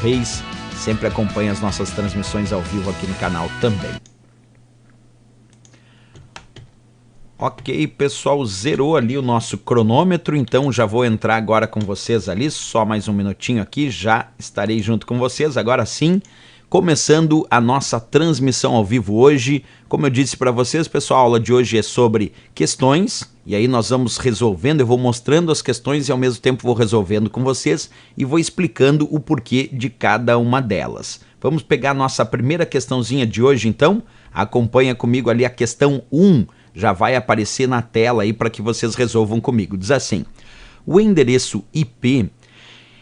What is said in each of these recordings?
Reis, sempre acompanha as nossas transmissões ao vivo aqui no canal também. Ok, pessoal, zerou ali o nosso cronômetro, então já vou entrar agora com vocês ali, só mais um minutinho aqui, já estarei junto com vocês, agora sim, começando a nossa transmissão ao vivo hoje. Como eu disse para vocês, pessoal, a aula de hoje é sobre questões, e aí nós vamos resolvendo, eu vou mostrando as questões e ao mesmo tempo vou resolvendo com vocês e vou explicando o porquê de cada uma delas. Vamos pegar a nossa primeira questãozinha de hoje, então, acompanha comigo ali a questão 1, já vai aparecer na tela aí para que vocês resolvam comigo. Diz assim: o endereço IP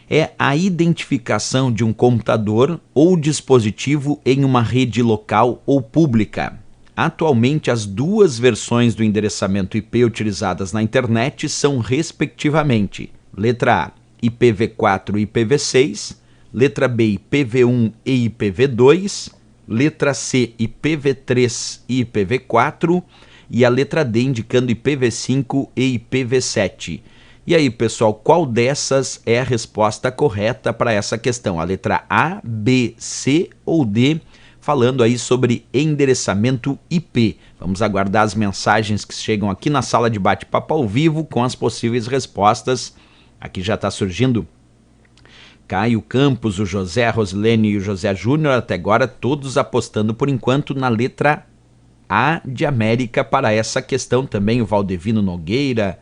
é a identificação de um computador ou dispositivo em uma rede local ou pública. Atualmente, as duas versões do endereçamento IP utilizadas na internet são, respectivamente, letra A, IPv4 e IPv6, letra B, IPv1 e IPv2, letra C, IPv3 e IPv4, e a letra D indicando IPv5 e IPv7. E aí, pessoal, qual dessas é a resposta correta para essa questão? A letra A, B, C ou D, falando aí sobre endereçamento IP. Vamos aguardar as mensagens que chegam aqui na sala de bate-papo ao vivo com as possíveis respostas. Aqui já está surgindo Caio Campos, o José, a Rosilene e o José Júnior, até agora todos apostando por enquanto na letra A de América para essa questão. Também o Valdevino Nogueira,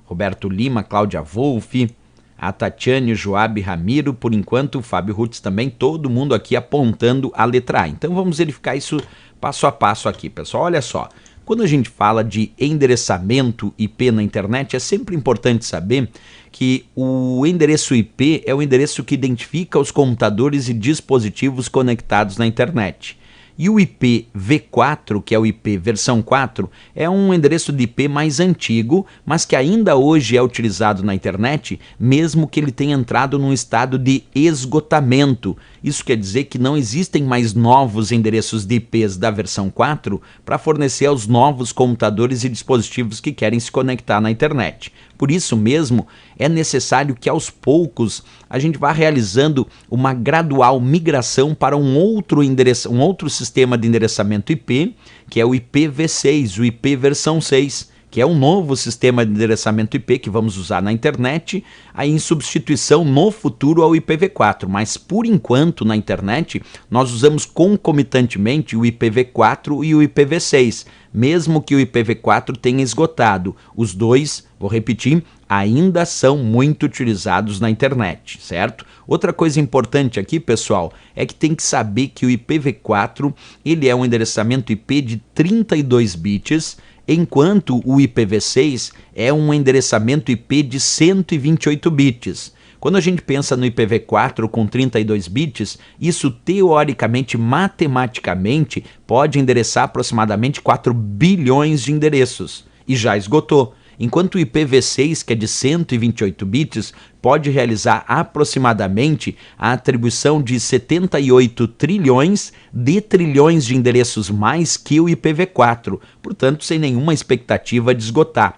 Roberto Lima, Cláudia Wolff, a Tatiane, o Joab Ramiro, por enquanto o Fábio Rutz também, todo mundo aqui apontando a letra A. Então vamos verificar isso passo a passo aqui, pessoal. Olha só, quando a gente fala de endereçamento IP na internet, é sempre importante saber que o endereço IP é o endereço que identifica os computadores e dispositivos conectados na internet. E o IPv4, que é o IP versão 4, é um endereço de IP mais antigo, mas que ainda hoje é utilizado na internet, mesmo que ele tenha entrado num estado de esgotamento. Isso quer dizer que não existem mais novos endereços de IPs da versão 4 para fornecer aos novos computadores e dispositivos que querem se conectar na internet. Por isso mesmo, é necessário que aos poucos a gente vá realizando uma gradual migração para um outro sistema de endereçamento IP, que é o IPv6, o IP versão 6, que é um novo sistema de endereçamento IP que vamos usar na internet, aí em substituição no futuro ao IPv4. Mas por enquanto na internet nós usamos concomitantemente o IPv4 e o IPv6, mesmo que o IPv4 tenha esgotado. Os dois, vou repetir, ainda são muito utilizados na internet, certo? Outra coisa importante aqui, pessoal, é que tem que saber que o IPv4 ele é um endereçamento IP de 32 bits, enquanto o IPv6 é um endereçamento IP de 128 bits. Quando a gente pensa no IPv4 com 32 bits, isso teoricamente, matematicamente, pode endereçar aproximadamente 4 bilhões de endereços, e já esgotou. Enquanto o IPv6, que é de 128 bits, pode realizar aproximadamente a atribuição de 78 trilhões de endereços mais que o IPv4, portanto, sem nenhuma expectativa de esgotar.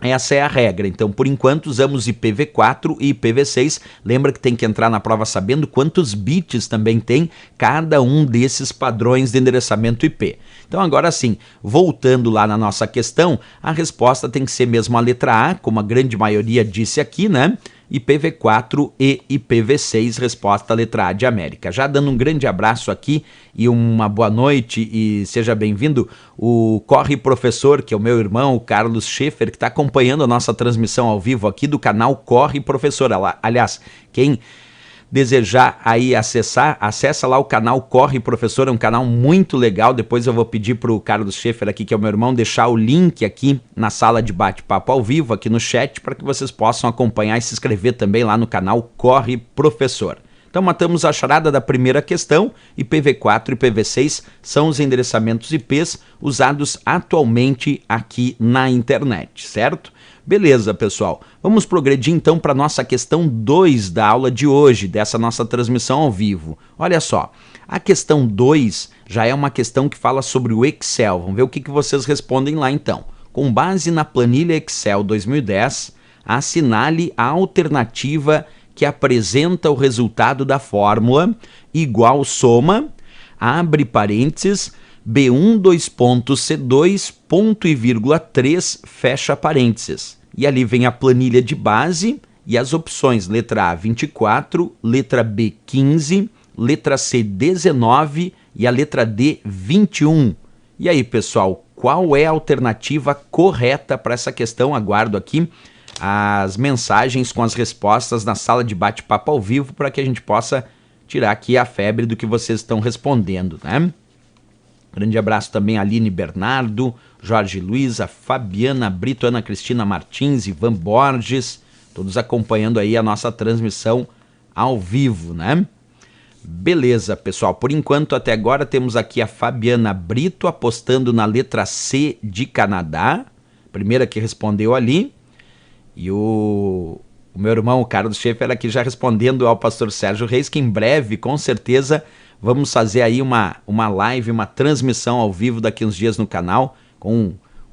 Essa é a regra. Então, por enquanto, usamos IPv4 e IPv6. Lembra que tem que entrar na prova sabendo quantos bits também tem cada um desses padrões de endereçamento IP. Então, agora sim, voltando lá na nossa questão, a resposta tem que ser mesmo a letra A, como a grande maioria disse aqui, né? IPv4 e IPv6, resposta letra A de América. Já dando um grande abraço aqui e uma boa noite e seja bem-vindo o Corre Professor, que é o meu irmão, o Carlos Schaefer, que está acompanhando a nossa transmissão ao vivo aqui do canal Corre Professor. Aliás, quem desejar aí acessa lá o canal Corre Professor, é um canal muito legal. Depois eu vou pedir para o Carlos Schaefer aqui, que é o meu irmão, deixar o link aqui na sala de bate-papo ao vivo, aqui no chat, para que vocês possam acompanhar e se inscrever também lá no canal Corre Professor. Então matamos a charada da primeira questão. IPv4 e IPv6 são os endereçamentos IPs usados atualmente aqui na internet, certo? Beleza, pessoal. Vamos progredir então para a nossa questão 2 da aula de hoje, dessa nossa transmissão ao vivo. Olha só, a questão 2 já é uma questão que fala sobre o Excel. Vamos ver o que vocês respondem lá então. Com base na planilha Excel 2010, assinale a alternativa que apresenta o resultado da fórmula igual soma, abre parênteses, B1 2 pontos C2 ponto e vírgula 3 fecha parênteses. E ali vem a planilha de base e as opções letra A 24, letra B 15, letra C 19 e a letra D 21. E aí, pessoal, qual é a alternativa correta para essa questão? Aguardo aqui as mensagens com as respostas na sala de bate-papo ao vivo para que a gente possa tirar aqui a febre do que vocês estão respondendo, né? Grande abraço também a Aline Bernardo, Jorge Luiz, a Fabiana Brito, Ana Cristina Martins, Ivan Borges, todos acompanhando aí a nossa transmissão ao vivo, né? Beleza, pessoal, por enquanto até agora temos aqui a Fabiana Brito apostando na letra C de Canadá, primeira que respondeu ali, e o meu irmão, o Carlos Schaefer, aqui já respondendo ao pastor Sérgio Reis, que em breve, com certeza, vamos fazer aí uma live, uma transmissão ao vivo daqui uns dias no canal, com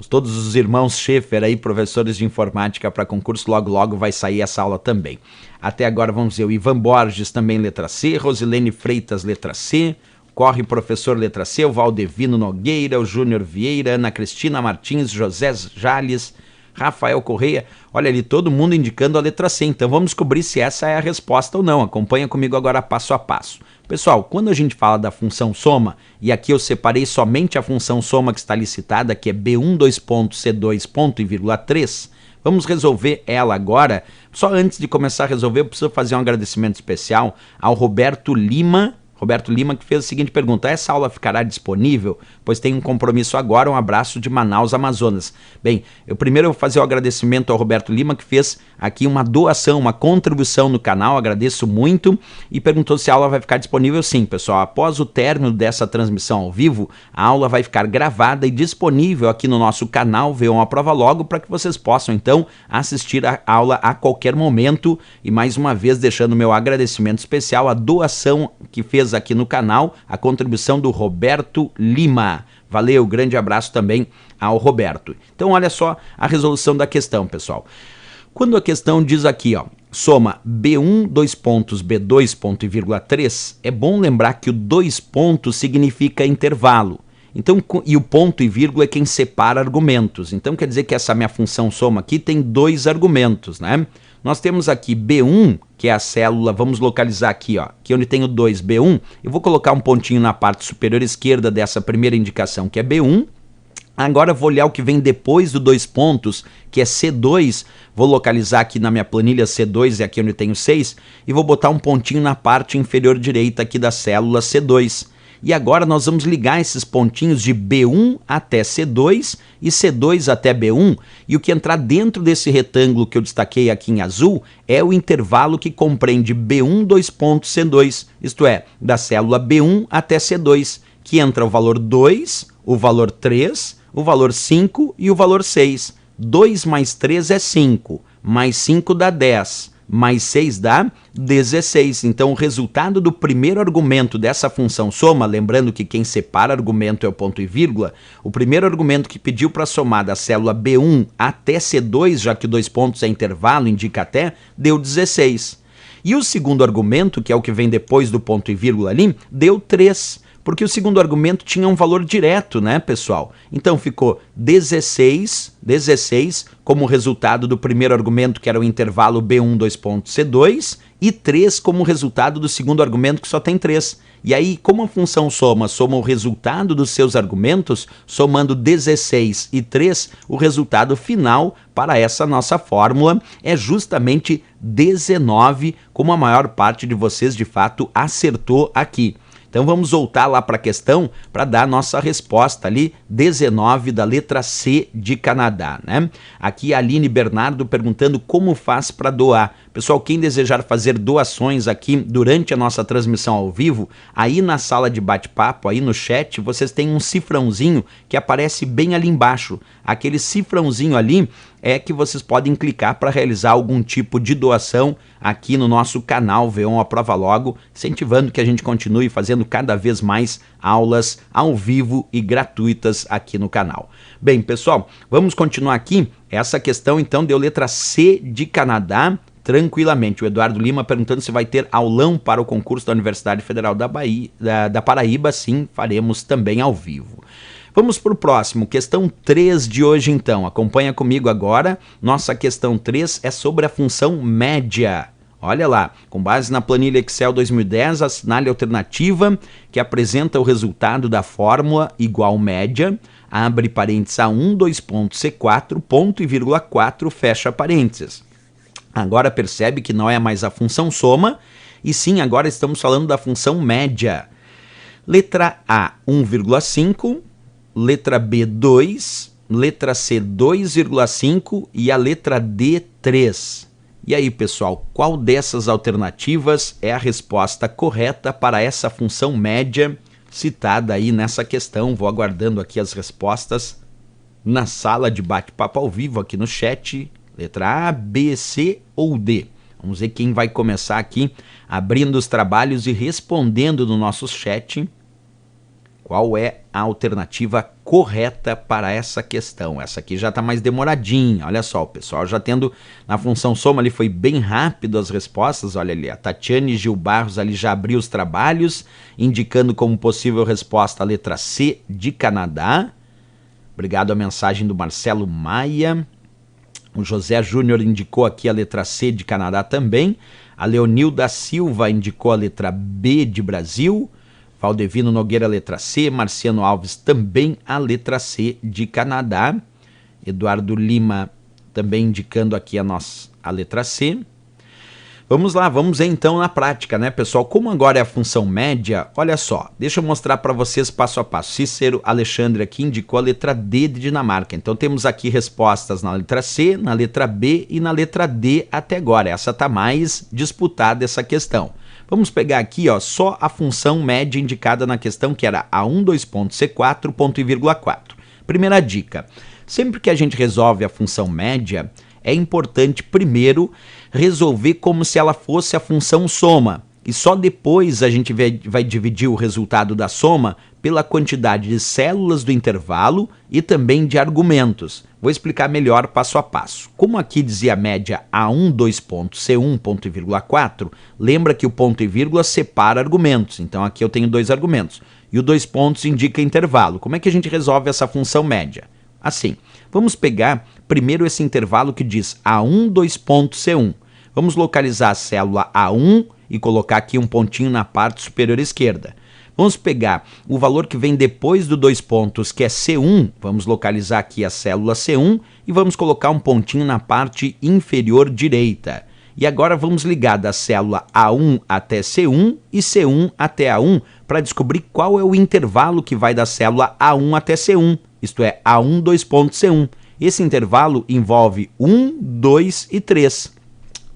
todos os irmãos Schaefer aí, professores de informática para concurso, logo vai sair essa aula também. Até agora vamos ver o Ivan Borges também letra C, Rosilene Freitas letra C, Corre Professor letra C, o Valdevino Nogueira, o Júnior Vieira, Ana Cristina Martins, José Jales, Rafael Correia, olha ali, todo mundo indicando a letra C, então vamos descobrir se essa é a resposta ou não, acompanha comigo agora passo a passo. Pessoal, quando a gente fala da função soma, e aqui eu separei somente a função soma que está licitada, que é B1 2 pontos C2 ponto e vírgula 3, vamos resolver ela agora. Só antes de começar a resolver, eu preciso fazer um agradecimento especial ao Roberto Lima, que fez a seguinte pergunta: essa aula ficará disponível? Pois tem um compromisso agora, um abraço de Manaus, Amazonas. Bem, eu primeiro vou fazer o agradecimento ao Roberto Lima, que fez aqui uma doação, uma contribuição no canal, agradeço muito, e perguntou se a aula vai ficar disponível. Sim, pessoal, após o término dessa transmissão ao vivo, a aula vai ficar gravada e disponível aqui no nosso canal V1 A Prova Logo, para que vocês possam, então, assistir a aula a qualquer momento, e mais uma vez deixando meu agradecimento especial à doação que fez aqui no canal, a contribuição do Roberto Lima. Valeu, grande abraço também ao Roberto. Então olha só a resolução da questão, pessoal. Quando a questão diz aqui, ó, soma B1 2 pontos B2 ponto e vírgula 3, é bom lembrar que o 2 pontos significa intervalo. Então, e o ponto e vírgula é quem separa argumentos. Então quer dizer que essa minha função soma aqui tem dois argumentos, né? Nós temos aqui B1, que é a célula, vamos localizar aqui, ó, aqui onde tem o 2, B1, eu vou colocar um pontinho na parte superior esquerda dessa primeira indicação, que é B1. Agora eu vou olhar o que vem depois do 2 pontos, que é C2, vou localizar aqui na minha planilha C2, é aqui onde tem o 6, e vou botar um pontinho na parte inferior direita aqui da célula C2. E agora nós vamos ligar esses pontinhos de B1 até C2 e C2 até B1, e o que entrar dentro desse retângulo que eu destaquei aqui em azul é o intervalo que compreende B1 2 pontos C2, isto é, da célula B1 até C2, que entra o valor 2, o valor 3, o valor 5 e o valor 6. 2 mais 3 é 5, mais 5 dá 10. Mais 6 dá 16. Então, o resultado do primeiro argumento dessa função soma, lembrando que quem separa argumento é o ponto e vírgula, o primeiro argumento que pediu para somar da célula B1 até C2, já que 2 pontos é intervalo, indica até, deu 16. E o segundo argumento, que é o que vem depois do ponto e vírgula ali, deu 3. Porque o segundo argumento tinha um valor direto, né, pessoal? Então ficou 16 como resultado do primeiro argumento, que era o intervalo B1 2 pontos C2, e 3 como resultado do segundo argumento, que só tem 3. E aí, como a função soma o resultado dos seus argumentos, somando 16 e 3, o resultado final para essa nossa fórmula é justamente 19, como a maior parte de vocês de fato acertou aqui. Então vamos voltar lá para a questão para dar a nossa resposta ali, 19 da letra C de Canadá, né? Aqui a Aline Bernardo perguntando como faz para doar. Pessoal, quem desejar fazer doações aqui durante a nossa transmissão ao vivo, aí na sala de bate-papo, aí no chat, vocês têm um cifrãozinho que aparece bem ali embaixo. Aquele cifrãozinho ali é que vocês podem clicar para realizar algum tipo de doação aqui no nosso canal V1 A Prova Logo, incentivando que a gente continue fazendo cada vez mais aulas ao vivo e gratuitas aqui no canal. Bem, pessoal, vamos continuar aqui. Essa questão, então, deu letra C de Canadá, tranquilamente. O Eduardo Lima perguntando se vai ter aulão para o concurso da Universidade Federal da Paraíba. Sim, faremos também ao vivo. Vamos para o próximo, questão 3 de hoje então. Acompanha comigo agora. Nossa questão 3 é sobre a função média. Olha lá, com base na planilha Excel 2010, assinale a alternativa que apresenta o resultado da fórmula igual média, abre parênteses A1, 2.C4, ponto e vírgula 4, fecha parênteses. Agora percebe que não é mais a função soma, e sim, agora estamos falando da função média. Letra A, 1,5, letra B, 2, letra C, 2,5 e a letra D, 3. E aí, pessoal, qual dessas alternativas é a resposta correta para essa função média citada aí nessa questão? Vou aguardando aqui as respostas na sala de bate-papo ao vivo aqui no chat. Letra A, B, C ou D? Vamos ver quem vai começar aqui abrindo os trabalhos e respondendo no nosso chat. Qual é a alternativa correta para essa questão? Essa aqui já está mais demoradinha. Olha só, o pessoal já tendo na função soma ali foi bem rápido as respostas. Olha ali, a Tatiane Gil Barros ali já abriu os trabalhos, indicando como possível resposta a letra C de Canadá. Obrigado à mensagem do Marcelo Maia. O José Júnior indicou aqui a letra C de Canadá também. A Leonilda Silva indicou a letra B de Brasil. Valdevino Nogueira, letra C. Marciano Alves também a letra C de Canadá. Eduardo Lima também indicando aqui a letra C. Vamos lá, vamos então na prática, né, pessoal? Como agora é a função média, olha só, deixa eu mostrar para vocês passo a passo. Cícero Alexandre aqui indicou a letra D de Dinamarca. Então temos aqui respostas na letra C, na letra B e na letra D até agora. Essa está mais disputada, essa questão. Vamos pegar aqui ó, só a função média indicada na questão, que era A1, 2.C4, ponto e vírgula 4. Primeira dica, sempre que a gente resolve a função média, é importante primeiro resolver como se ela fosse a função soma. E só depois a gente vai dividir o resultado da soma pela quantidade de células do intervalo e também de argumentos. Vou explicar melhor passo a passo. Como aqui dizia a média A1, 2.C1, ponto e vírgula 4, lembra que o ponto e vírgula separa argumentos. Então aqui eu tenho dois argumentos. E o 2 pontos indica intervalo. Como é que a gente resolve essa função média? Assim, vamos pegar primeiro esse intervalo que diz A1, 2.C1. Vamos localizar a célula A1 e colocar aqui um pontinho na parte superior esquerda. Vamos pegar o valor que vem depois do 2 pontos, que é C1, vamos localizar aqui a célula C1 e vamos colocar um pontinho na parte inferior direita. E agora vamos ligar da célula A1 até C1 e C1 até A1 para descobrir qual é o intervalo que vai da célula A1 até C1, isto é, A1, 2.C1. Esse intervalo envolve 1, 2 e 3.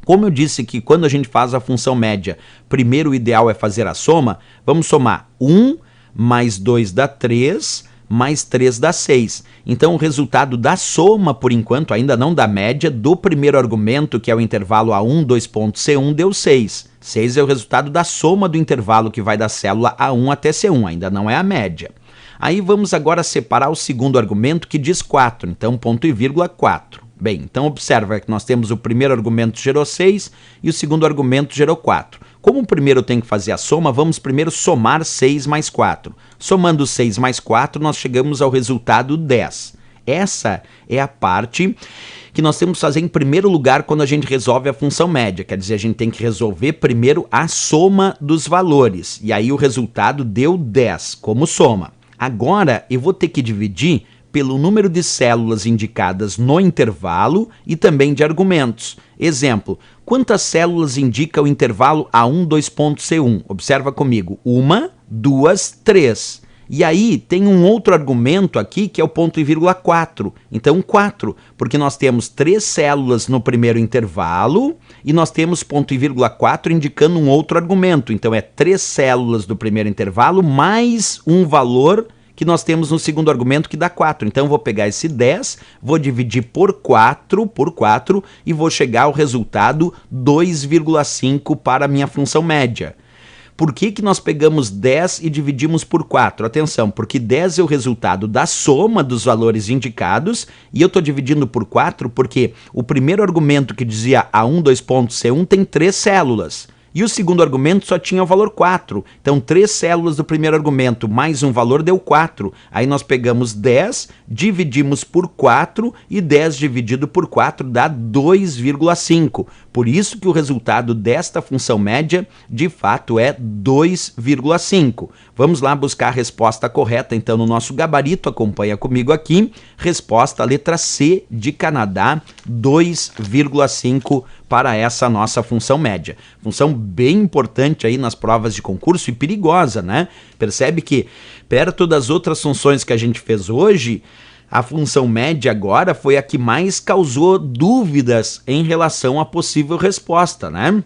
Como eu disse que quando a gente faz a função média, primeiro o ideal é fazer a soma, vamos somar 1 mais 2 dá 3, mais 3 dá 6. Então o resultado da soma, por enquanto, ainda não da média, do primeiro argumento, que é o intervalo A1, 2.C1, deu 6. 6 é o resultado da soma do intervalo que vai da célula A1 até C1, ainda não é a média. Aí vamos agora separar o segundo argumento, que diz 4, então ponto e vírgula 4. Bem, então observa que nós temos o primeiro argumento gerou 6 e o segundo argumento gerou 4. Como o primeiro tem que fazer a soma, vamos primeiro somar 6 mais 4. Somando 6 mais 4, nós chegamos ao resultado 10. Essa é a parte que nós temos que fazer em primeiro lugar quando a gente resolve a função média. Quer dizer, a gente tem que resolver primeiro a soma dos valores. E aí o resultado deu 10 como soma. Agora eu vou ter que dividir pelo número de células indicadas no intervalo e também de argumentos. Exemplo, quantas células indica o intervalo A1, 2.C1? Observa comigo, 1, 2, 3. E aí tem um outro argumento aqui que é o ponto e vírgula 4. Então 4, porque nós temos 3 células no primeiro intervalo e nós temos ponto e vírgula 4 indicando um outro argumento. Então é 3 células do primeiro intervalo mais um valor que nós temos no segundo argumento, que dá 4. Então eu vou pegar esse 10, vou dividir por 4 e vou chegar ao resultado 2,5 para a minha função média. Por que nós pegamos 10 e dividimos por 4? Atenção, porque 10 é o resultado da soma dos valores indicados e eu estou dividindo por 4 porque o primeiro argumento que dizia A1, 2 pontos, C1 tem 3 células. E o segundo argumento só tinha o valor 4. Então, 3 células do primeiro argumento mais um valor deu 4. Aí nós pegamos 10, dividimos por 4 e 10 dividido por 4 dá 2,5. Por isso que o resultado desta função média, de fato, é 2,5. Vamos lá buscar a resposta correta, então, no nosso gabarito. Acompanha comigo aqui. Resposta, letra C de Canadá, 2,5 para essa nossa função média. Função bem importante aí nas provas de concurso e perigosa, né? Percebe que, perto das outras funções que a gente fez hoje, a função média agora foi a que mais causou dúvidas em relação à possível resposta, né?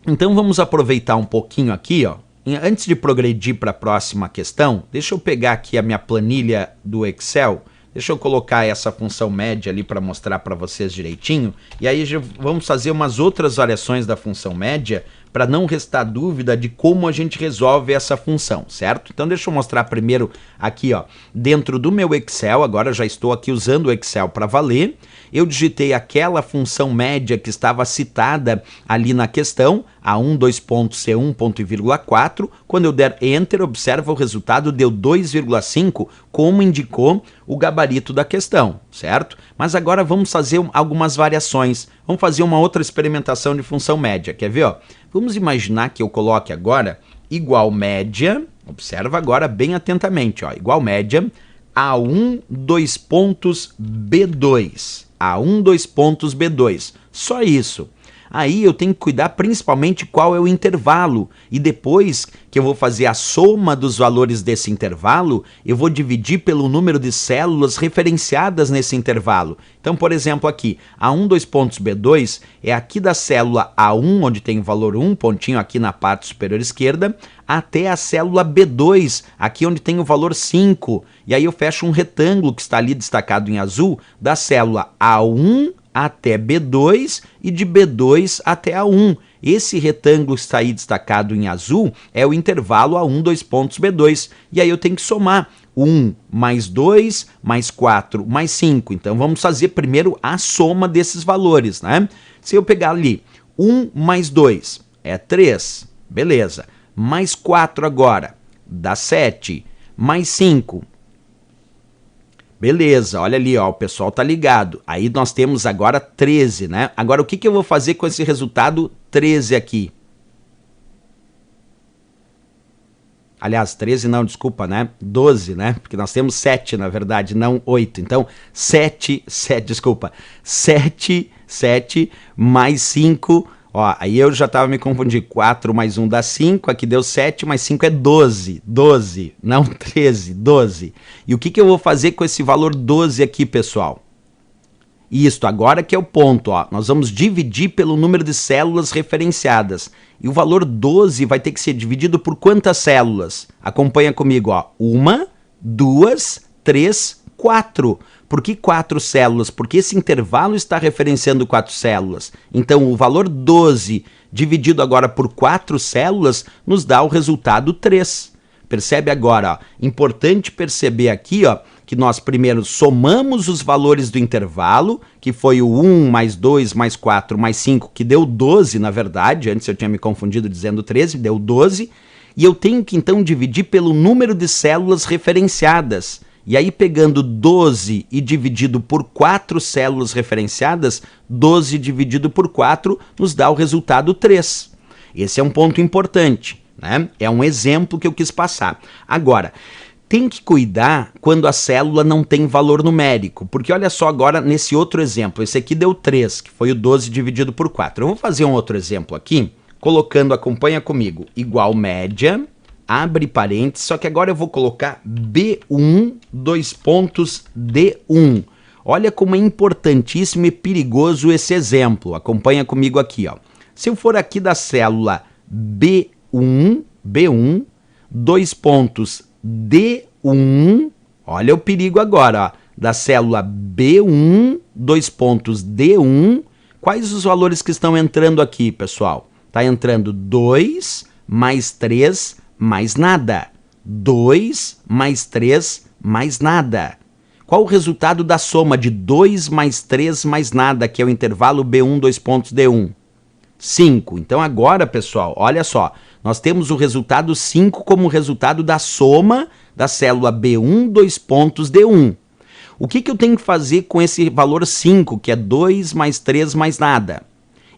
Então vamos aproveitar um pouquinho aqui, ó. Antes de progredir para a próxima questão, deixa eu pegar aqui a minha planilha do Excel. Deixa eu colocar essa função média ali para mostrar para vocês direitinho. E aí já vamos fazer umas outras variações da função média para não restar dúvida de como a gente resolve essa função, certo? Então deixa eu mostrar primeiro aqui, ó, dentro do meu Excel. Agora já estou aqui usando o Excel para valer. Eu digitei aquela função média que estava citada ali na questão, A1, 2 pontos, C1, ponto e vírgula 4. Quando eu der Enter, observa o resultado, deu 2,5, como indicou o gabarito da questão, certo? Mas agora vamos fazer algumas variações. Vamos fazer uma outra experimentação de função média. Quer ver, ó? Vamos imaginar que eu coloque agora igual média, observa agora bem atentamente, ó, igual média, A1, 2 pontos, B2. A1, 2 pontos, B2. Só isso. Aí eu tenho que cuidar principalmente qual é o intervalo. E depois que eu vou fazer a soma dos valores desse intervalo, eu vou dividir pelo número de células referenciadas nesse intervalo. Então, por exemplo, aqui, A1, 2 pontos, B2 é aqui da célula A1, onde tem o valor 1, pontinho aqui na parte superior esquerda, até a célula B2, aqui onde tem o valor 5. E aí eu fecho um retângulo que está ali destacado em azul, da célula A1 até B2 e de B2 até A1. Esse retângulo que está aí destacado em azul é o intervalo A1, 2 pontos, B2. E aí eu tenho que somar 1 mais 2 mais 4 mais 5. Então vamos fazer primeiro a soma desses valores, né? Se eu pegar ali 1 mais 2 é 3, beleza. Mais 4 agora dá 7, mais 5. Beleza, olha ali, ó, o pessoal tá ligado. Aí nós temos agora 13, né? Agora o que eu vou fazer com esse resultado 13 aqui? Aliás, 13 não, desculpa, né? 12, né? Porque nós temos 7, na verdade, não 8. Então, 7 mais 5... Ó, aí eu já estava me confundindo. 4 mais 1 dá 5, aqui deu 7, mais 5 é 12. 12, não 13, 12. E o que eu vou fazer com esse valor 12 aqui, pessoal? Isto, agora que é o ponto, ó. Nós vamos dividir pelo número de células referenciadas. E o valor 12 vai ter que ser dividido por quantas células? Acompanha comigo, ó. 1, 2, 3, 4. Por que 4 células? Porque esse intervalo está referenciando 4 células. Então, o valor 12 dividido agora por 4 células nos dá o resultado 3. Percebe agora, ó? Importante perceber aqui, ó, que nós primeiro somamos os valores do intervalo, que foi o 1 mais 2 mais 4 mais 5, que deu 12, na verdade. Antes eu tinha me confundido dizendo 13, deu 12. E eu tenho que então dividir pelo número de células referenciadas. E aí, pegando 12 e dividido por 4 células referenciadas, 12 dividido por 4 nos dá o resultado 3. Esse é um ponto importante, né? É um exemplo que eu quis passar. Agora, tem que cuidar quando a célula não tem valor numérico, porque olha só agora nesse outro exemplo, esse aqui deu 3, que foi o 12 dividido por 4. Eu vou fazer um outro exemplo aqui, colocando, acompanha comigo, igual média, abre parênteses, só que agora eu vou colocar B1, 2 pontos, D1. Olha como é importantíssimo e perigoso esse exemplo. Acompanha comigo aqui, ó. Se eu for aqui da célula B1, 2 pontos, D1, olha o perigo agora, ó. Da célula B1, 2 pontos, D1, quais os valores que estão entrando aqui, pessoal? Está entrando 2, mais 3 mais nada. 2 mais 3 mais nada. Qual o resultado da soma de 2 mais 3 mais nada, que é o intervalo B1, D1? 5. Então agora, pessoal, olha só, nós temos o resultado 5 como resultado da soma da célula B1, D1. O que eu tenho que fazer com esse valor 5, que é 2 mais 3 mais nada?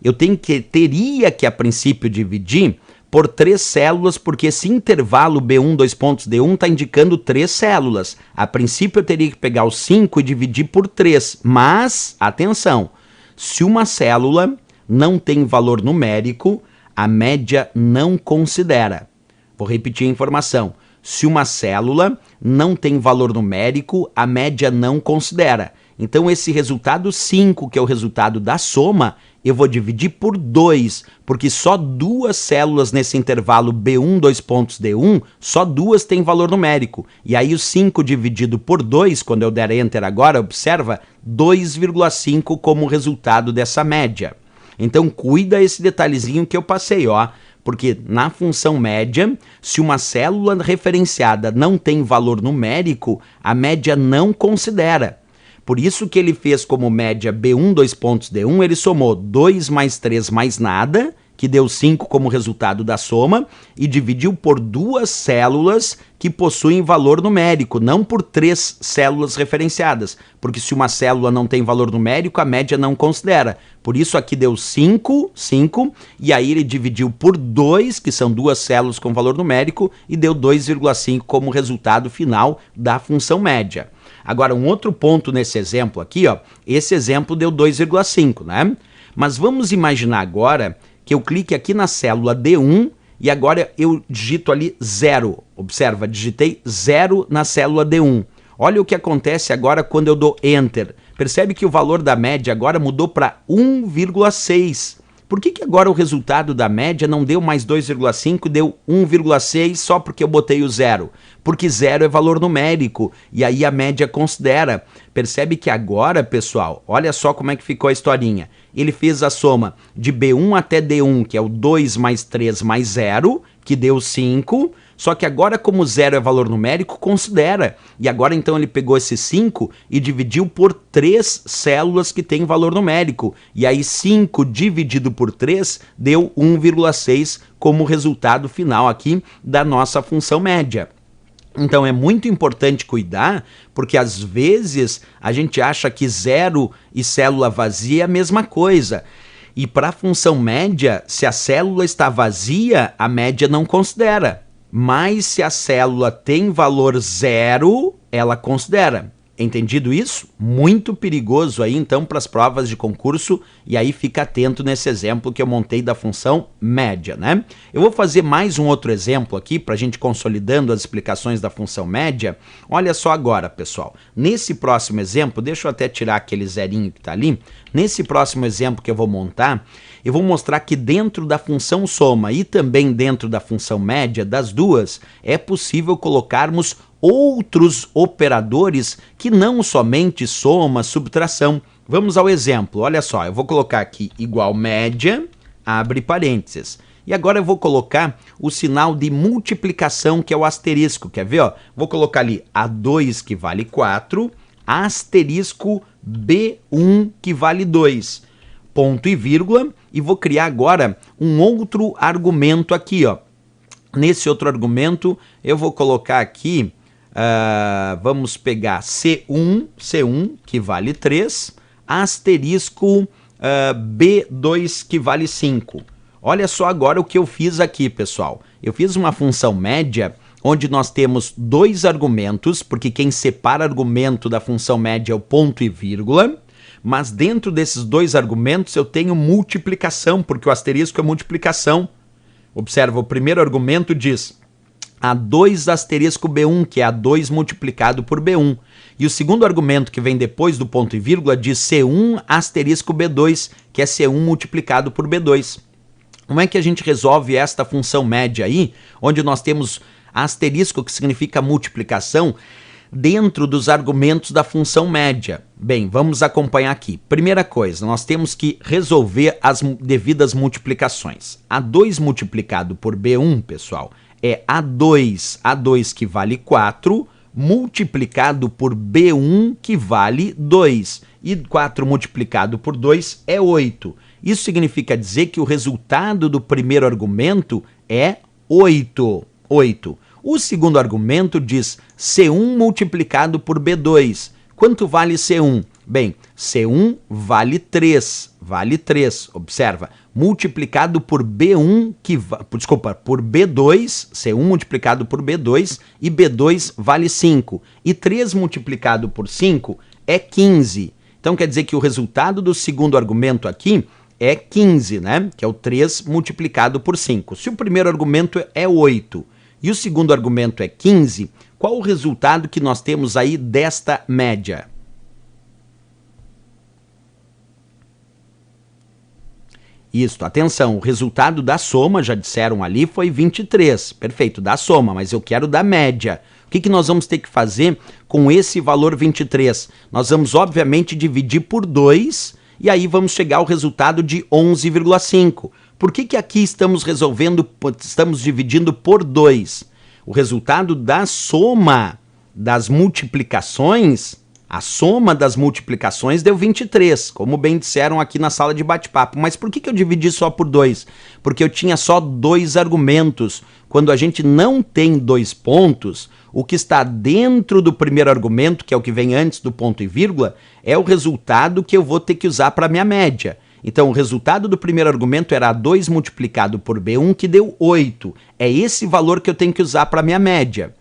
Eu teria que, a princípio, dividir por 3 células, porque esse intervalo B1, D1 está indicando 3 células. A princípio, eu teria que pegar o 5 e dividir por 3. Mas, atenção, se uma célula não tem valor numérico, a média não considera. Vou repetir a informação. Se uma célula não tem valor numérico, a média não considera. Então, esse resultado 5, que é o resultado da soma, eu vou dividir por 2, porque só 2 células nesse intervalo B1, D1, só 2 têm valor numérico. E aí o 5 dividido por 2, quando eu der Enter agora, observa, 2,5 como resultado dessa média. Então, cuida esse detalhezinho que eu passei, ó. Porque na função média, se uma célula referenciada não tem valor numérico, a média não considera. Por isso que ele fez como média B1, D1, ele somou 2 mais 3 mais nada, que deu 5 como resultado da soma, e dividiu por 2 células que possuem valor numérico, não por 3 células referenciadas, porque se uma célula não tem valor numérico, a média não considera. Por isso aqui deu 5, e aí ele dividiu por 2, que são 2 células com valor numérico, e deu 2,5 como resultado final da função média. Agora, um outro ponto nesse exemplo aqui, ó, esse exemplo deu 2,5, né? Mas vamos imaginar agora que eu clique aqui na célula D1 e agora eu digito ali 0. Observa, digitei 0 na célula D1. Olha o que acontece agora quando eu dou Enter. Percebe que o valor da média agora mudou para 1,6. Por que agora o resultado da média não deu mais 2,5, deu 1,6 só porque eu botei o 0? Porque 0 é valor numérico e aí a média considera. Percebe que agora, pessoal, olha só como é que ficou a historinha. Ele fez a soma de B1 até D1, que é o 2 mais 3 mais 0, que deu 5, só que agora como 0 é valor numérico, considera. E agora então ele pegou esse 5 e dividiu por 3 células que têm valor numérico. E aí 5 dividido por 3 deu 1,6 como resultado final aqui da nossa função média. Então é muito importante cuidar, porque às vezes a gente acha que 0 e célula vazia é a mesma coisa. E para a função média, se a célula está vazia, a média não considera. Mas se a célula tem valor 0, ela considera. Entendido isso? Muito perigoso aí então para as provas de concurso, e aí fica atento nesse exemplo que eu montei da função média, né? Eu vou fazer mais um outro exemplo aqui para a gente consolidando as explicações da função média. Olha só agora, pessoal, nesse próximo exemplo, deixa eu até tirar aquele zerinho que está ali, nesse próximo exemplo que eu vou montar, eu vou mostrar que dentro da função soma e também dentro da função média, das duas, é possível colocarmos outros operadores que não somente soma, subtração. Vamos ao exemplo, olha só, eu vou colocar aqui igual média, abre parênteses. E agora eu vou colocar o sinal de multiplicação, que é o asterisco, quer ver? Ó? Vou colocar ali A2 que vale 4, asterisco B1 que vale 2, ponto e vírgula, e vou criar agora um outro argumento aqui, ó. Nesse outro argumento eu vou colocar aqui, vamos pegar C1 que vale 3, asterisco B2 que vale 5. Olha só agora o que eu fiz aqui, pessoal. Eu fiz uma função média onde nós temos 2 argumentos, porque quem separa argumento da função média é o ponto e vírgula, mas dentro desses 2 argumentos eu tenho multiplicação, porque o asterisco é multiplicação. Observa, o primeiro argumento diz A2 asterisco B1, que é A2 multiplicado por B1. E o segundo argumento que vem depois do ponto e vírgula diz C1 asterisco B2, que é C1 multiplicado por B2. Como é que a gente resolve esta função média aí, onde nós temos asterisco, que significa multiplicação, dentro dos argumentos da função média? Bem, vamos acompanhar aqui. Primeira coisa, nós temos que resolver as devidas multiplicações. A2 multiplicado por B1, pessoal, é A2. A2 que vale 4, multiplicado por B1 que vale 2. E 4 multiplicado por 2 é 8. Isso significa dizer que o resultado do primeiro argumento é 8. 8. O segundo argumento diz C1 multiplicado por B2. Quanto vale C1? Bem, C1 vale 3. Vale 3. Observa. Multiplicado por B1, por B2, C1 multiplicado por B2, e B2 vale 5. E 3 multiplicado por 5 é 15. Então quer dizer que o resultado do segundo argumento aqui é 15, né? Que é o 3 multiplicado por 5. Se o primeiro argumento é 8 e o segundo argumento é 15, qual o resultado que nós temos aí desta média? Isso, atenção, o resultado da soma, já disseram ali, foi 23. Perfeito, da soma, mas eu quero da média. O que nós vamos ter que fazer com esse valor 23? Nós vamos, obviamente, dividir por 2 e aí vamos chegar ao resultado de 11,5. Por que aqui estamos dividindo por 2? O resultado da soma das multiplicações, a soma das multiplicações deu 23, como bem disseram aqui na sala de bate-papo. Mas por que eu dividi só por 2? Porque eu tinha só 2 argumentos. Quando a gente não tem 2 pontos, o que está dentro do primeiro argumento, que é o que vem antes do ponto e vírgula, é o resultado que eu vou ter que usar para a minha média. Então, o resultado do primeiro argumento era 2 multiplicado por B1, que deu 8. É esse valor que eu tenho que usar para a minha média.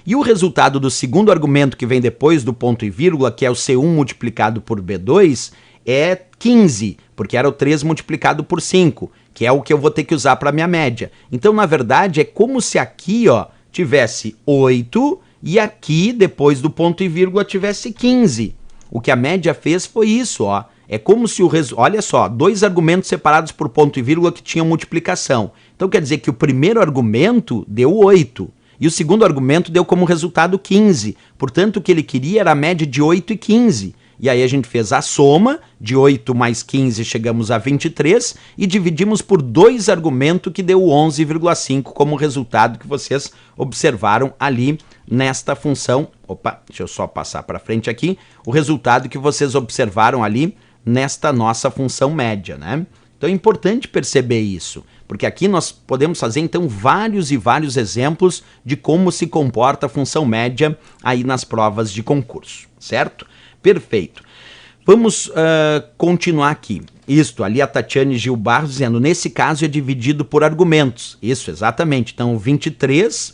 E o resultado do segundo argumento, que vem depois do ponto e vírgula, que é o C1 multiplicado por B2, é 15, porque era o 3 multiplicado por 5, que é o que eu vou ter que usar para a minha média. Então, na verdade, é como se aqui tivesse 8 e aqui, depois do ponto e vírgula, tivesse 15. O que a média fez foi isso, É como se olha só, 2 argumentos separados por ponto e vírgula que tinham multiplicação. Então quer dizer que o primeiro argumento deu 8 e o segundo argumento deu como resultado 15. Portanto, o que ele queria era a média de 8 e 15. E aí a gente fez a soma de 8 mais 15, chegamos a 23 e dividimos por 2 argumentos que deu 11,5 como resultado que vocês observaram ali nesta função. Opa, deixa eu só passar para frente aqui. O resultado que vocês observaram ali nesta nossa função média, né? Então é importante perceber isso, porque aqui nós podemos fazer então vários e vários exemplos de como se comporta a função média aí nas provas de concurso, certo? Perfeito. Vamos continuar aqui. Isto, ali a Tatiane Gil Barros dizendo, nesse caso é dividido por argumentos. Isso, exatamente. Então, 23,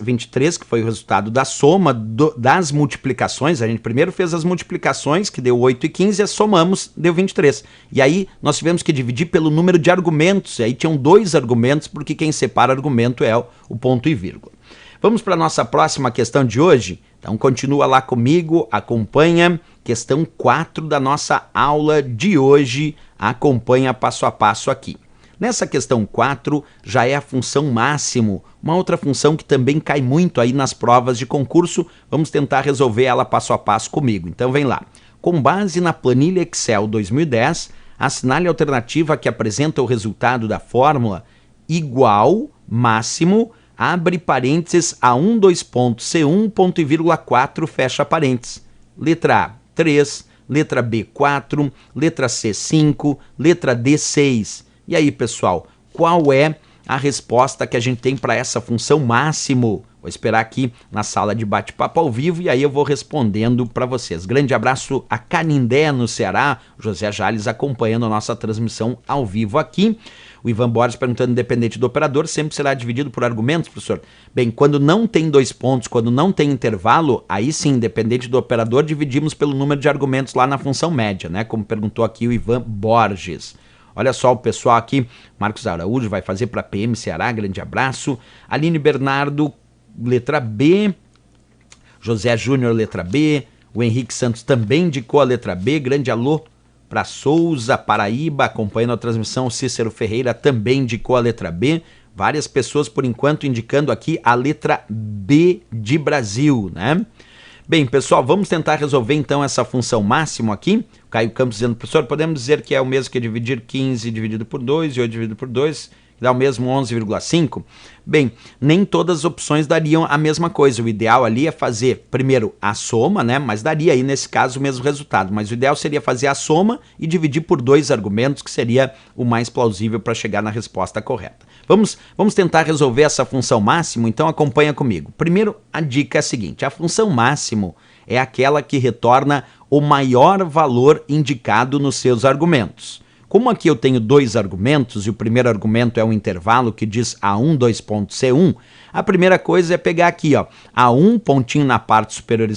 que foi o resultado da soma das multiplicações. A gente primeiro fez as multiplicações, que deu 8 e 15, e somamos, deu 23. E aí, nós tivemos que dividir pelo número de argumentos. E aí tinham 2 argumentos, porque quem separa argumento é o ponto e vírgula. Vamos para a nossa próxima questão de hoje? Então, continua lá comigo, acompanha questão 4 da nossa aula de hoje, acompanha passo a passo aqui. Nessa questão 4 já é a função máximo, uma outra função que também cai muito aí nas provas de concurso, vamos tentar resolver ela passo a passo comigo. Então vem lá. Com base na planilha Excel 2010, assinale a alternativa que apresenta o resultado da fórmula igual, máximo, abre parênteses a 2 pontos, C1, ponto e vírgula 4, fecha parênteses. Letra A, 3, letra B, 4, letra C, 5, letra D, 6. E aí, pessoal, qual é a resposta que a gente tem para essa função máximo? Vou esperar aqui na sala de bate-papo ao vivo e aí eu vou respondendo para vocês. Grande abraço a Canindé, no Ceará. José Jales acompanhando a nossa transmissão ao vivo aqui. O Ivan Borges perguntando, independente do operador, sempre será dividido por argumentos, professor? Bem, quando não tem 2 pontos, quando não tem intervalo, aí sim, independente do operador, dividimos pelo número de argumentos lá na função média, né? Como perguntou aqui o Ivan Borges. Olha só o pessoal aqui, Marcos Araújo vai fazer para PM Ceará, grande abraço. Aline Bernardo, letra B. José Júnior, letra B. O Henrique Santos também indicou a letra B. Grande alô para Souza, Paraíba, acompanhando a transmissão. O Cícero Ferreira também indicou a letra B. Várias pessoas, por enquanto, indicando aqui a letra B de Brasil, né? Bem, pessoal, vamos tentar resolver então essa função máximo aqui. O Caio Campos dizendo, professor, podemos dizer que é o mesmo que dividir 15 dividido por 2 e 8 dividido por 2, que dá o mesmo 11,5? Bem, nem todas as opções dariam a mesma coisa. O ideal ali é fazer primeiro a soma, né? Mas daria aí nesse caso o mesmo resultado. Mas o ideal seria fazer a soma e dividir por 2 argumentos, que seria o mais plausível para chegar na resposta correta. Vamos tentar resolver essa função máximo, então acompanha comigo. Primeiro, a dica é a seguinte: a função máximo é aquela que retorna o maior valor indicado nos seus argumentos. Como aqui eu tenho 2 argumentos e o primeiro argumento é um intervalo que diz A1, 2.C1, a primeira coisa é pegar aqui, ó, A1, pontinho na parte superior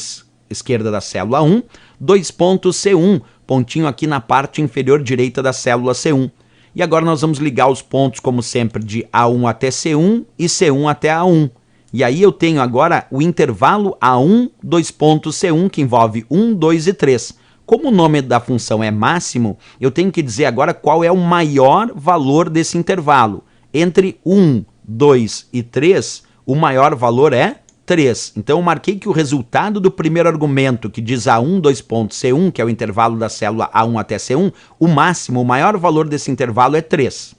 esquerda da célula 1, 2.C1, pontinho aqui na parte inferior direita da célula C1. E agora nós vamos ligar os pontos, como sempre, de A1 até C1 e C1 até A1. E aí eu tenho agora o intervalo A1, 2.C1, que envolve 1, 2 e 3. Como o nome da função é máximo, eu tenho que dizer agora qual é o maior valor desse intervalo. Entre 1, 2 e 3, o maior valor é 3. Então eu marquei que o resultado do primeiro argumento, que diz A1, 2.C1, que é o intervalo da célula A1 até C1, o máximo, o maior valor desse intervalo é 3.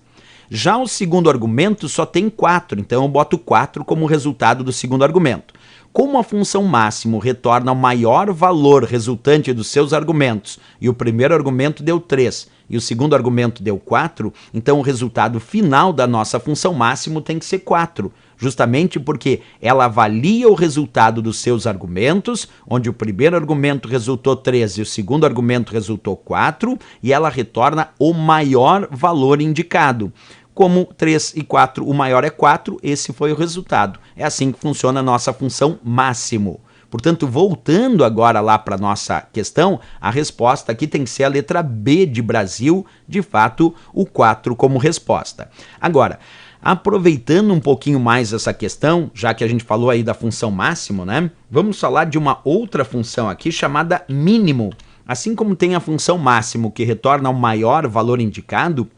Já o segundo argumento só tem 4, então eu boto 4 como resultado do segundo argumento. Como a função máximo retorna o maior valor resultante dos seus argumentos, e o primeiro argumento deu 3 e o segundo argumento deu 4, então o resultado final da nossa função máximo tem que ser 4, justamente porque ela avalia o resultado dos seus argumentos, onde o primeiro argumento resultou 3 e o segundo argumento resultou 4, e ela retorna o maior valor indicado. Como 3 e 4, o maior é 4, esse foi o resultado. É assim que funciona a nossa função máximo. Portanto, voltando agora lá para a nossa questão, a resposta aqui tem que ser a letra B de Brasil, de fato, o 4 como resposta. Agora, aproveitando um pouquinho mais essa questão, já que a gente falou aí da função máximo, né? Vamos falar de uma outra função aqui chamada mínimo. Assim como tem a função máximo, que retorna o maior valor indicado,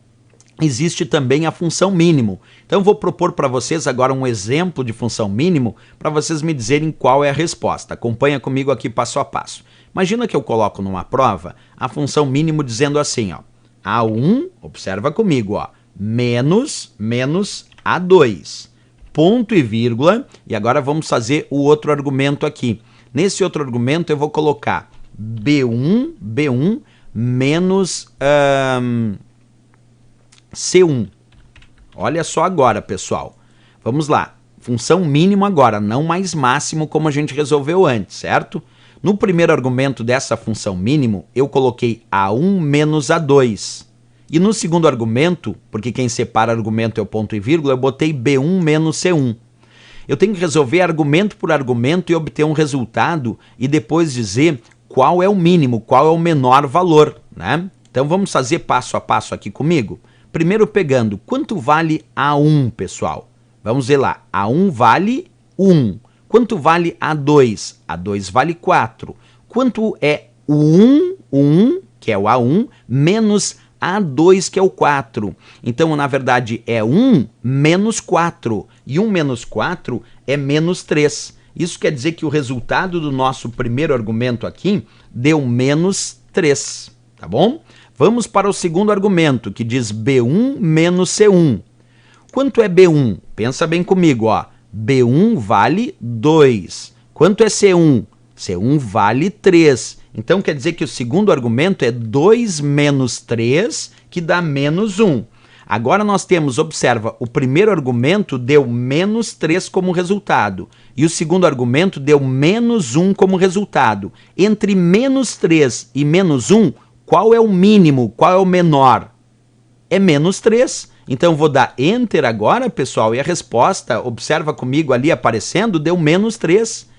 existe também a função mínimo. Então vou propor para vocês agora um exemplo de função mínimo para vocês me dizerem qual é a resposta. Acompanha comigo aqui passo a passo. Imagina que eu coloco numa prova a função mínimo dizendo assim, ó, A1, observa comigo, ó, menos A2, ponto e vírgula, e agora vamos fazer o outro argumento aqui. Nesse outro argumento eu vou colocar B1 menos C1. Olha só agora, pessoal. Vamos lá. Função mínimo agora, não mais máximo como a gente resolveu antes, certo? No primeiro argumento dessa função mínimo, eu coloquei A1 menos A2. E no segundo argumento, porque quem separa argumento é o ponto e vírgula, eu botei B1 menos C1. Eu tenho que resolver argumento por argumento e obter um resultado e depois dizer qual é o mínimo, qual é o menor valor, né? Então vamos fazer passo a passo aqui comigo. Primeiro pegando, quanto vale A1, pessoal? Vamos ver lá, A1 vale 1. Quanto vale A2? A2 vale 4. Quanto é o 1, que é o A1, menos A2, que é o 4? Então, na verdade, é 1 menos 4. E 1 menos 4 é menos 3. Isso quer dizer que o resultado do nosso primeiro argumento aqui deu menos 3, tá bom? Vamos para o segundo argumento, que diz B1 menos C1. Quanto é B1? Pensa bem comigo, ó. B1 vale 2. Quanto é C1? C1 vale 3. Então quer dizer que o segundo argumento é 2 menos 3, que dá menos 1. Agora nós temos, observa, o primeiro argumento deu menos 3 como resultado. E o segundo argumento deu menos 1 como resultado. Entre menos 3 e menos 1, qual é o mínimo? Qual é o menor? É menos 3. Então vou dar Enter agora, pessoal, e a resposta, observa comigo ali aparecendo, deu menos 3.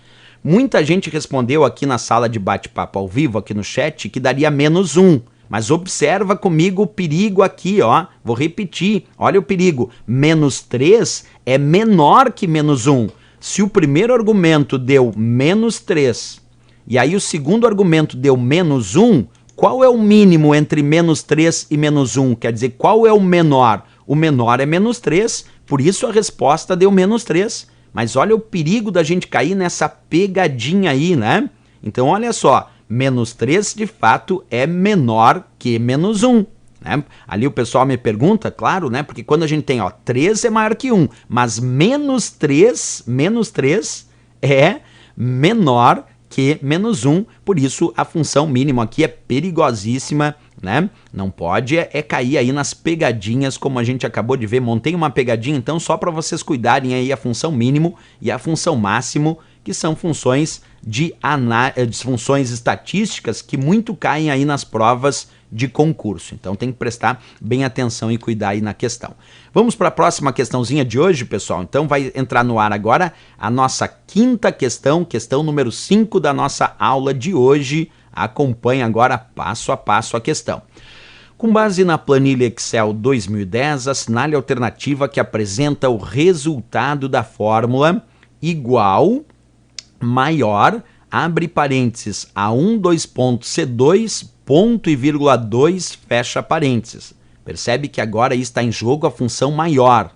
Muita gente respondeu aqui na sala de bate-papo ao vivo, aqui no chat, que daria menos 1. Mas observa comigo o perigo aqui, ó. Vou repetir, olha o perigo. Menos 3 é menor que menos 1. Se o primeiro argumento deu menos 3 e aí o segundo argumento deu menos 1, qual é o mínimo entre menos 3 e menos 1? Quer dizer, qual é o menor? O menor é menos 3, por isso a resposta deu menos 3. Mas olha o perigo da gente cair nessa pegadinha aí, né? Então, olha só, menos 3 de fato é menor que menos 1. Né? Ali o pessoal me pergunta, claro, né? Porque quando a gente tem, ó, 3 é maior que 1, mas menos 3 é menor que menos 1, por isso a função mínima aqui é perigosíssima, né? Não pode cair aí nas pegadinhas, como a gente acabou de ver. Montei uma pegadinha, então, só para vocês cuidarem aí a função mínimo e a função máximo, que são funções de funções estatísticas que muito caem aí nas provas de concurso. Então tem que prestar bem atenção e cuidar aí na questão. Vamos para a próxima questãozinha de hoje, pessoal. Então vai entrar no ar agora a nossa quinta questão, questão número 5 da nossa aula de hoje. Acompanhe agora passo a passo a questão. Com base na planilha Excel 2010, assinale a alternativa que apresenta o resultado da fórmula igual, maior, abre parênteses, A1, 2 pontos, C2, ponto e vírgula 2, fecha parênteses. Percebe que agora aí está em jogo a função maior.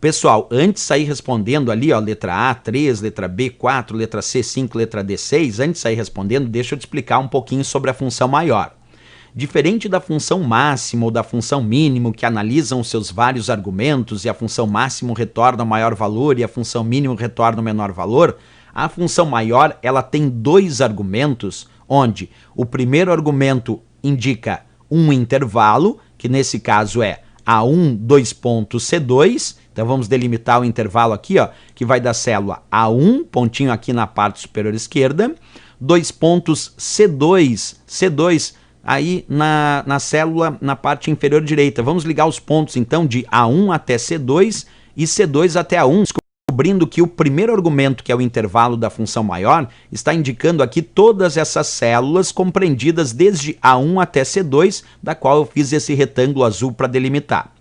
Pessoal, antes de sair respondendo ali, ó, letra A, 3, letra B, 4, letra C, 5, letra D, 6, antes de sair respondendo, deixa eu te explicar um pouquinho sobre a função maior. Diferente da função máxima ou da função mínimo, que analisam os seus vários argumentos e a função máximo retorna o maior valor e a função mínimo retorna o menor valor, a função maior, ela tem dois argumentos, onde o primeiro argumento indica um intervalo, que nesse caso é A1, 2 pontos, C2. Então vamos delimitar o intervalo aqui, ó, que vai da célula A1, pontinho aqui na parte superior esquerda, 2 pontos, C2 aí na célula na parte inferior direita. Vamos ligar os pontos então de A1 até C2 e C2 até A1, descobrindo que o primeiro argumento, que é o intervalo da função maior, está indicando aqui todas essas células compreendidas desde A1 até C2, da qual eu fiz esse retângulo azul para delimitar.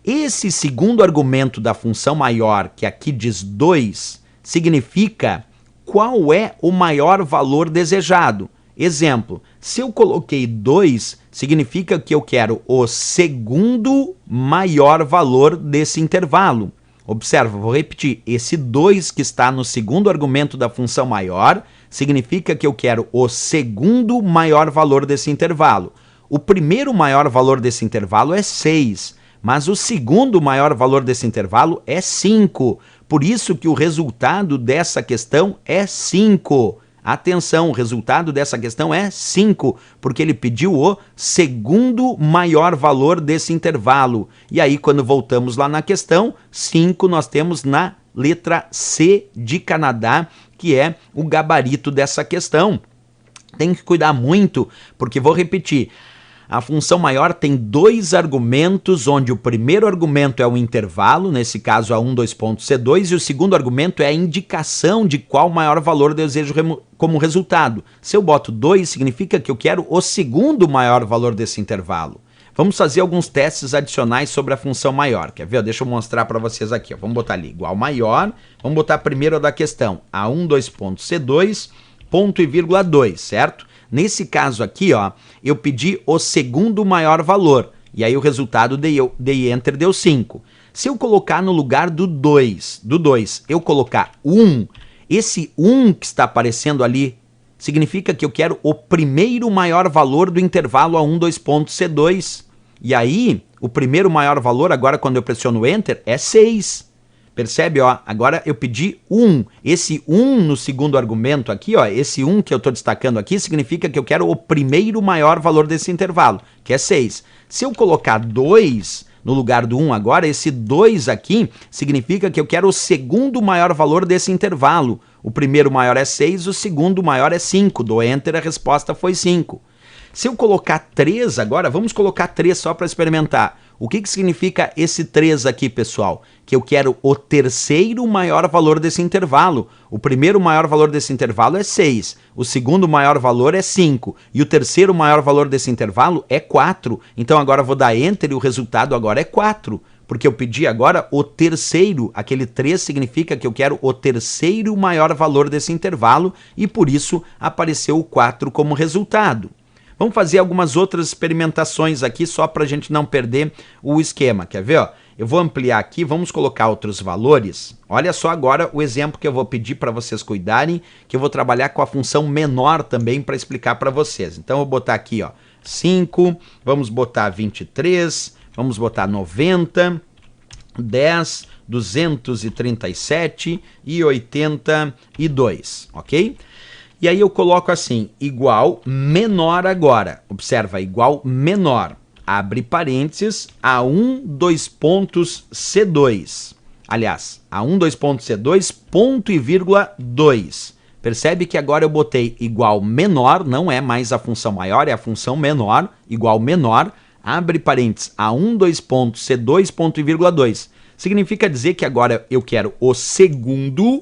Esse segundo argumento da função maior, que aqui diz 2, significa qual é o maior valor desejado. Exemplo, se eu coloquei 2, significa que eu quero o segundo maior valor desse intervalo. Observa, vou repetir, esse 2 que está no segundo argumento da função maior significa que eu quero o segundo maior valor desse intervalo. O primeiro maior valor desse intervalo é 6, mas o segundo maior valor desse intervalo é 5. Por isso que o resultado dessa questão é 5. Atenção, o resultado dessa questão é 5, porque ele pediu o segundo maior valor desse intervalo. E aí, quando voltamos lá na questão, 5 nós temos na letra C de Canadá, que é o gabarito dessa questão. Tem que cuidar muito, porque vou repetir, a função maior tem dois argumentos, onde o primeiro argumento é o intervalo, nesse caso A1, 2 pontos, C2, e o segundo argumento é a indicação de qual maior valor eu desejo como resultado. Se eu boto 2, significa que eu quero o segundo maior valor desse intervalo. Vamos fazer alguns testes adicionais sobre a função maior. Quer ver? Deixa eu mostrar para vocês aqui. Ó. Vamos botar ali igual maior. Vamos botar primeiro a da questão. A1, 2 pontos, C2, ponto e vírgula 2, certo? Nesse caso aqui, ó, eu pedi o segundo maior valor. E aí o resultado dei Enter, deu 5. Se eu colocar no lugar do 2, eu colocar 1, esse 1 que está aparecendo ali significa que eu quero o primeiro maior valor do intervalo A1, 2 pontos, C2. E aí, o primeiro maior valor, agora quando eu pressiono Enter, é 6. Percebe, ó? Agora eu pedi 1. Esse 1 no segundo argumento aqui, ó, esse 1 que eu estou destacando aqui, significa que eu quero o primeiro maior valor desse intervalo, que é 6. Se eu colocar 2 no lugar do 1 agora, esse 2 aqui significa que eu quero o segundo maior valor desse intervalo. O primeiro maior é 6, o segundo maior é 5. Dou Enter, a resposta foi 5. Se eu colocar 3 agora, vamos colocar 3 só para experimentar. O que significa esse 3 aqui, pessoal? Que eu quero o terceiro maior valor desse intervalo. O primeiro maior valor desse intervalo é 6, o segundo maior valor é 5 e o terceiro maior valor desse intervalo é 4. Então agora eu vou dar Enter e o resultado agora é 4. Porque eu pedi agora o terceiro, aquele 3 significa que eu quero o terceiro maior valor desse intervalo e por isso apareceu o 4 como resultado. Vamos fazer algumas outras experimentações aqui só para a gente não perder o esquema. Quer ver? Ó? Eu vou ampliar aqui, vamos colocar outros valores. Olha só agora o exemplo que eu vou pedir para vocês cuidarem, que eu vou trabalhar com a função menor também para explicar para vocês. Então eu vou botar aqui, ó, 5, vamos botar 23, vamos botar 90, 10, 237 e 82, ok? E aí eu coloco assim, igual menor agora. Observa, igual menor. Abre parênteses, A1, 2 pontos, C2. Aliás, A1, 2 pontos, C2, ponto e vírgula 2. Percebe que agora eu botei igual menor, não é mais a função maior, é a função menor, igual menor. Abre parênteses, A1, 2 pontos, C2, ponto e vírgula 2. Significa dizer que agora eu quero o segundo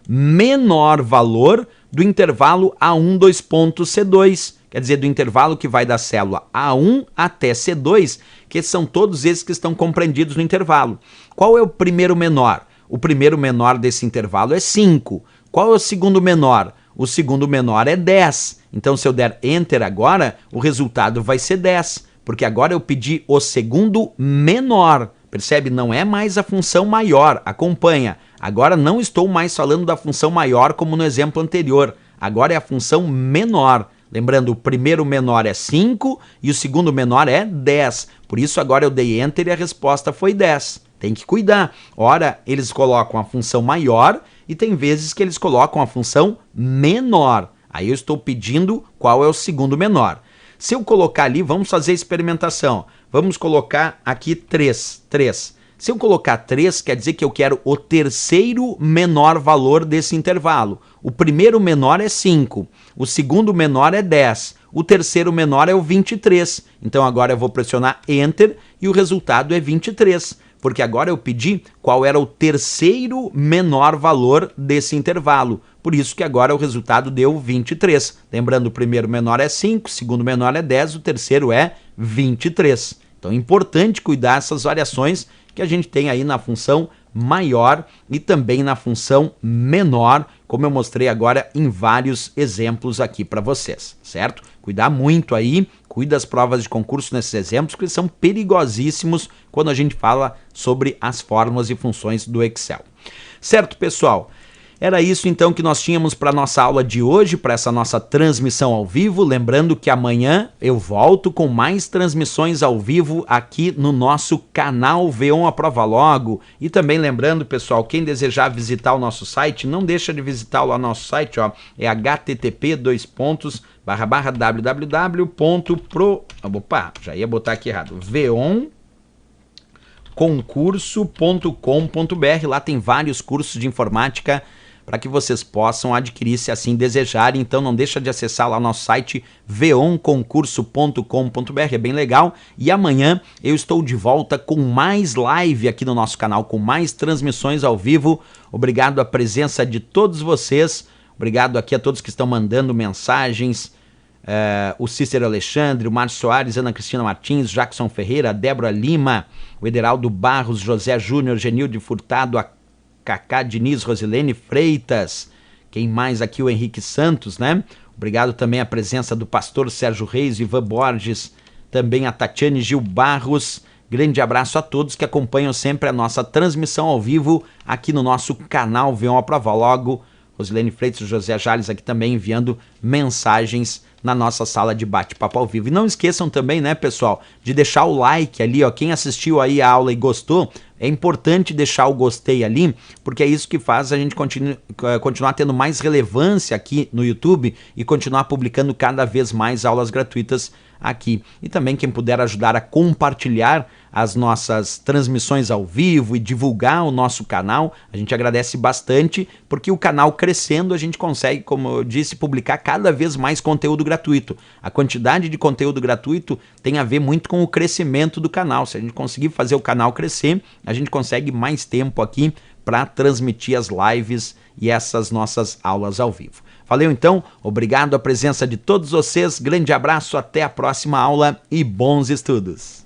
menor valor do intervalo A1, 2 pontos, C2. Quer dizer, do intervalo que vai da célula A1 até C2, que são todos esses que estão compreendidos no intervalo. Qual é o primeiro menor? O primeiro menor desse intervalo é 5. Qual é o segundo menor? O segundo menor é 10. Então, se eu der Enter agora, o resultado vai ser 10, porque agora eu pedi o segundo menor. Percebe? Não é mais a função maior. Acompanha. Agora não estou mais falando da função maior como no exemplo anterior. Agora é a função menor. Lembrando, o primeiro menor é 5 e o segundo menor é 10. Por isso agora eu dei Enter e a resposta foi 10. Tem que cuidar. Ora, eles colocam a função maior e tem vezes que eles colocam a função menor. Aí eu estou pedindo qual é o segundo menor. Se eu colocar ali, vamos fazer a experimentação. Vamos colocar aqui 3. Se eu colocar 3, quer dizer que eu quero o terceiro menor valor desse intervalo. O primeiro menor é 5, o segundo menor é 10, o terceiro menor é o 23. Então agora eu vou pressionar Enter e o resultado é 23, porque agora eu pedi qual era o terceiro menor valor desse intervalo. Por isso que agora o resultado deu 23. Lembrando, o primeiro menor é 5, o segundo menor é 10, o terceiro é 23. Então é importante cuidar dessas variações que a gente tem aí na função maior e também na função menor, como eu mostrei agora em vários exemplos aqui para vocês, certo? Cuidar muito aí, cuida das provas de concurso nesses exemplos, porque são perigosíssimos quando a gente fala sobre as fórmulas e funções do Excel. Certo, pessoal? Era isso então que nós tínhamos para a nossa aula de hoje, para essa nossa transmissão ao vivo. Lembrando que amanhã eu volto com mais transmissões ao vivo aqui no nosso canal V1 Aprova Logo. E também lembrando, pessoal, quem desejar visitar o nosso site, não deixa de visitar o nosso site, ó, é http://www.pro... Opa, já ia botar aqui errado. v1concurso.com.br. Lá tem vários cursos de informática para que vocês possam adquirir se assim desejarem. Então não deixa de acessar lá o nosso site v1concurso.com.br, é bem legal. E amanhã eu estou de volta com mais live aqui no nosso canal, com mais transmissões ao vivo. Obrigado à presença de todos vocês, obrigado aqui a todos que estão mandando mensagens, o Cícero Alexandre, o Márcio Soares, Ana Cristina Martins, Jackson Ferreira, Débora Lima, o Ederaldo Barros, José Júnior, Genilde Furtado, a Cacá Diniz, Rosilene Freitas, quem mais aqui? O Henrique Santos, né? Obrigado também à presença do pastor Sérgio Reis, Ivan Borges, também a Tatiane Gil Barros. Grande abraço a todos que acompanham sempre a nossa transmissão ao vivo aqui no nosso canal V1 Aprova Logo. Rosilene Freitas e José Jales aqui também enviando mensagens na nossa sala de bate-papo ao vivo. E não esqueçam também, né, pessoal, de deixar o like ali, ó. Quem assistiu aí a aula e gostou, é importante deixar o gostei ali, porque é isso que faz a gente continuar tendo mais relevância aqui no YouTube e continuar publicando cada vez mais aulas gratuitas aqui. E também quem puder ajudar a compartilhar as nossas transmissões ao vivo e divulgar o nosso canal, a gente agradece bastante, porque o canal crescendo a gente consegue, como eu disse, publicar cada vez mais conteúdo gratuito. A quantidade de conteúdo gratuito tem a ver muito com o crescimento do canal. Se a gente conseguir fazer o canal crescer, a gente consegue mais tempo aqui para transmitir as lives e essas nossas aulas ao vivo. Valeu então, obrigado à presença de todos vocês, grande abraço, até a próxima aula e bons estudos!